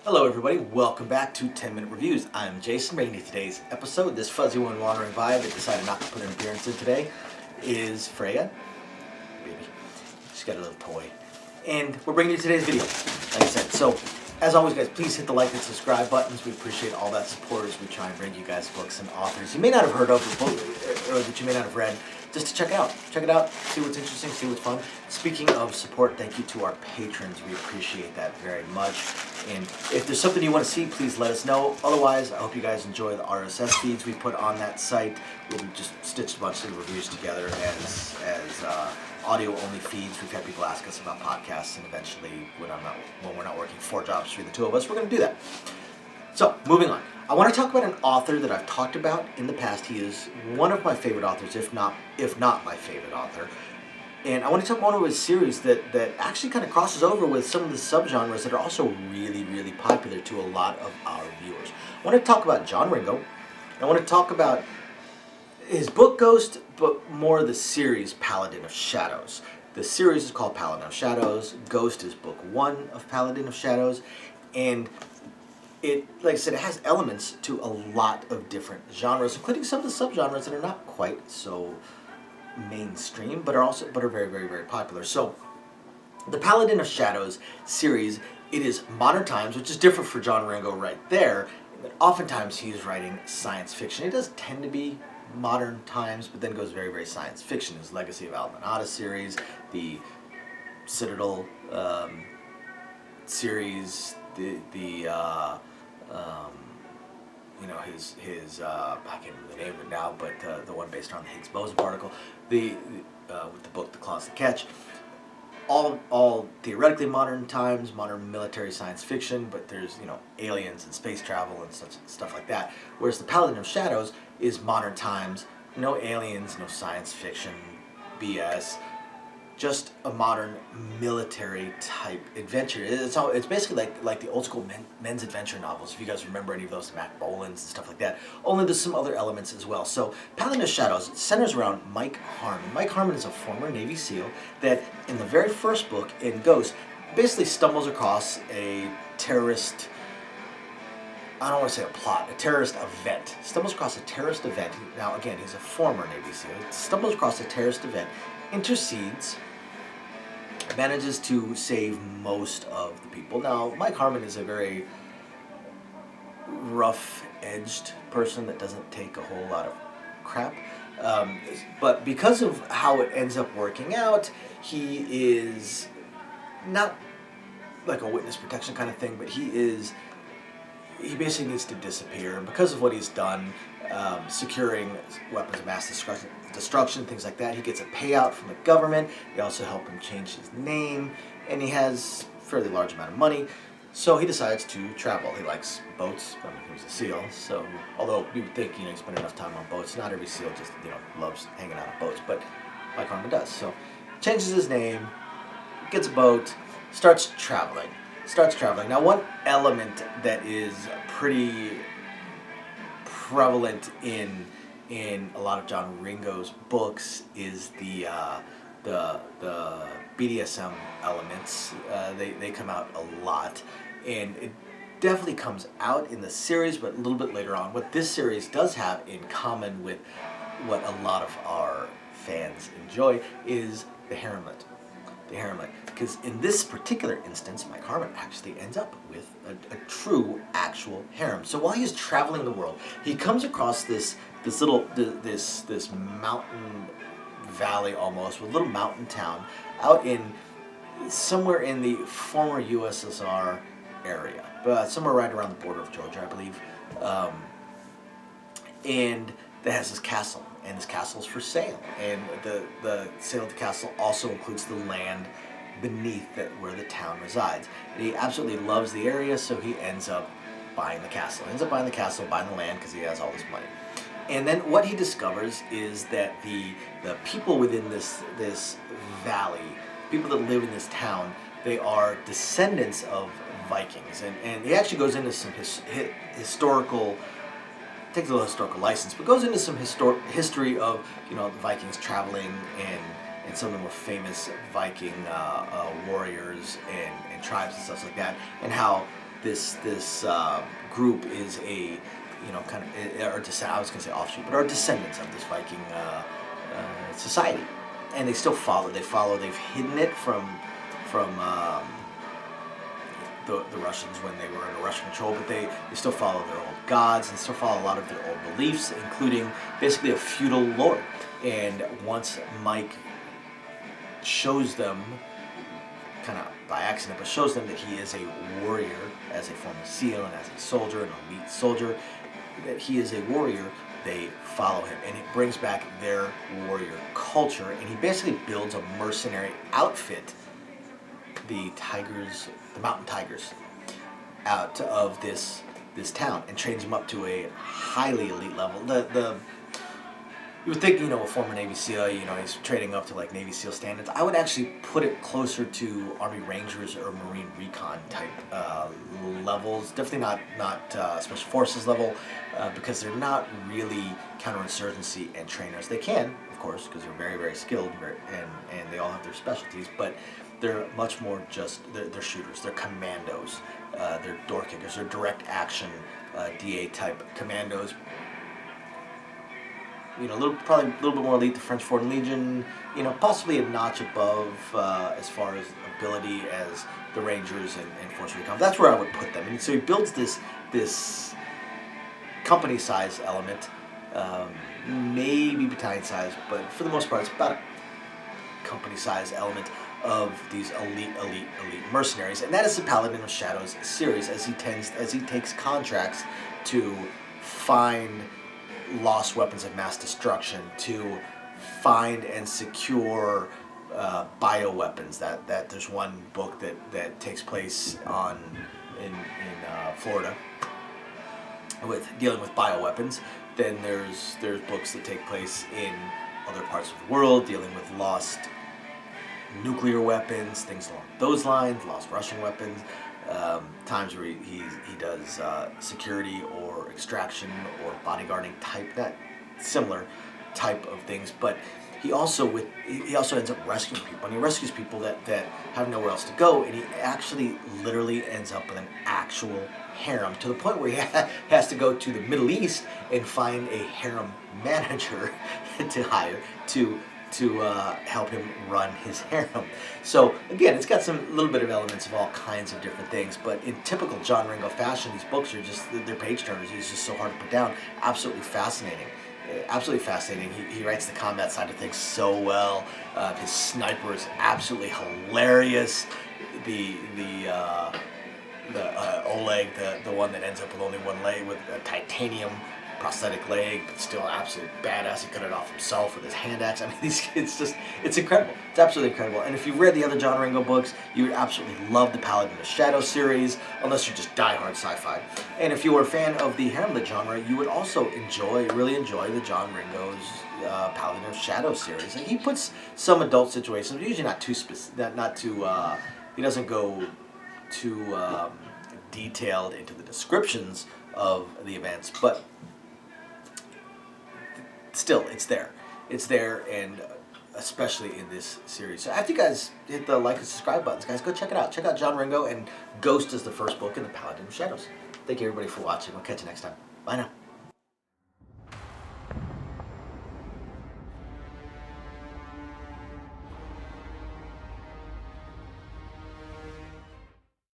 Hello everybody, welcome back to 10 Minute Reviews. I'm Jason, bringing you today's episode. This fuzzy one wandering by that decided not to put an appearance in today is Freya. Baby. She's got a little toy. And we're bringing you today's video, like I said. So, as always guys, please hit the like and subscribe buttons. We appreciate all that support as we try and bring you guys books and authors you may not have heard of or that you may not have read, just to check out. Check it out, see what's interesting, see what's fun. Speaking of support, thank you to our patrons. We appreciate that very much. And if there's something you want to see, please let us know. Otherwise, I hope you guys enjoy the RSS feeds we put on that site. We'll just stitched a bunch of reviews together as audio-only feeds. We've had people ask us about podcasts, and eventually, when we're not working 4 jobs between the two of us, we're going to do that. So, moving on. I want to talk about an author that I've talked about in the past. He is one of my favorite authors, if not my favorite author. And I want to talk about one of his series that actually kind of crosses over with some of the subgenres that are also really, really popular to a lot of our viewers. I want to talk about John Ringo. I want to talk about his book Ghost, but more the series Paladin of Shadows. The series is called Paladin of Shadows. Ghost is book 1 of Paladin of Shadows. And it, like I said, it has elements to a lot of different genres, including some of the subgenres that are not quite so mainstream, but are very, very, very popular. So, the Paladin of Shadows series, it is modern times, which is different for John Ringo right there. But oftentimes he is writing science fiction. It does tend to be modern times, but then goes very, very science fiction. His Legacy of Almanata series, the Citadel series, his I can't remember the name of it now, but the one based on the Higgs boson particle, with the book The Claws That Catch, all theoretically modern times, modern military science fiction, but there's aliens and space travel and such stuff like that. Whereas the Paladin of Shadows is modern times, no aliens, no science fiction BS. Just a modern military type adventure. It's basically like the old school men's adventure novels, if you guys remember any of those, Matt Bolan's and stuff like that. Only there's some other elements as well. So Paladin of Shadows centers around Mike Harmon. Mike Harmon is a former Navy SEAL that in the very first book, in Ghost, basically stumbles across a terrorist, I don't want to say a plot, a terrorist event. Stumbles across a terrorist event. Now again, he's a former Navy SEAL. Stumbles across a terrorist event, intercedes, manages to save most of the people. Now, Mike Harmon is a very rough-edged person that doesn't take a whole lot of crap. But because of how it ends up working out, he is not like a witness protection kind of thing, but he basically needs to disappear. And because of what he's done, securing weapons of mass destruction, things like that, he gets a payout from the government. They also help him change his name, and he has a fairly large amount of money. So he decides to travel. He likes boats. I mean, he's a SEAL, so although you would think you spend enough time on boats, not every SEAL just loves hanging out on boats, but Mike Harmon does. So changes his name, gets a boat, starts traveling. Now, one element that is pretty prevalent in a lot of John Ringo's books is the BDSM elements. They come out a lot, and it definitely comes out in the series, but a little bit later on. What this series does have in common with what a lot of our fans enjoy is the Haremlit. Because in this particular instance, Mike Harmon actually ends up with a true, actual harem. So while he's traveling the world, he comes across this mountain valley almost, with a little mountain town out in somewhere in the former USSR area, somewhere right around the border of Georgia, I believe, and that has this castle. And this castle is for sale, and the sale of the castle also includes the land beneath where the town resides. And he absolutely loves the area, so he ends up buying the castle. Buying the land because he has all this money. And then what he discovers is that the people within this valley, people that live in this town, they are descendants of Vikings, and he actually goes into some historical. Takes a little historical license, but goes into some history of the Vikings traveling and some of the more famous Viking warriors and tribes and stuff like that, and how this group is a, kind of, I was going to say offshoot, but are descendants of this Viking society, and they still follow. They've hidden it from the Russians when they were under Russian control, but they still follow their old gods and still follow a lot of their old beliefs, including basically a feudal lord. And once Mike shows them, kind of by accident, but shows them that he is a warrior, as a former SEAL and as a soldier, an elite soldier, that he is a warrior, they follow him. And it brings back their warrior culture, and he basically builds a mercenary outfit, the mountain tigers, out of this town, and trains them up to a highly elite level. You would think, a former Navy SEAL, he's training up to like Navy SEAL standards. I would actually put it closer to Army Rangers or Marine Recon type levels. Definitely not Special Forces level, because they're not really counterinsurgency and trainers. They can, of course, because they're very, very skilled, and they all have their specialties, but they're much more just, they're shooters, they're commandos, they're door kickers, they're direct action DA type commandos. Probably a little bit more elite, the French Foreign Legion, possibly a notch above as far as ability as the Rangers and Force Recon. That's where I would put them. And so he builds this company size element, maybe battalion size, but for the most part, it's about a company size element of these elite mercenaries. And that is the Paladin of Shadows series, as he takes contracts to find lost weapons of mass destruction, to find and secure bioweapons. That there's one book that takes place in Florida with dealing with bioweapons. Then there's books that take place in other parts of the world dealing with lost nuclear weapons, things along those lines, lost Russian weapons. Times where he does security or extraction or bodyguarding type, that similar type of things. But he also ends up rescuing people, and he rescues people that have nowhere else to go, and he actually literally ends up with an actual harem, to the point where he has to go to the Middle East and find a harem manager to hire to help him run his harem. So again, it's got some little bit of elements of all kinds of different things, but in typical John Ringo fashion, these books are just, they're page turners. He's just so hard to put down. Absolutely fascinating. Absolutely fascinating. He writes the combat side of things so well. His sniper is absolutely hilarious. The Oleg, the one that ends up with only one leg, with a titanium prosthetic leg, but still absolutely badass. He cut it off himself with his hand axe. I mean, it's incredible. It's absolutely incredible. And if you've read the other John Ringo books, you would absolutely love the Paladin of Shadow series, unless you're just diehard sci-fi. And if you were a fan of the Haremlit genre, you would also really enjoy the John Ringo's Paladin of Shadow series. And he puts some adult situations, but usually not too he doesn't go too detailed into the descriptions of the events, but still, it's there, and especially in this series. So after you guys hit the like and subscribe buttons, guys, go check it out. Check out John Ringo, and Ghost is the first book in the Paladin of Shadows. Thank you, everybody, for watching. We'll catch you next time. Bye now.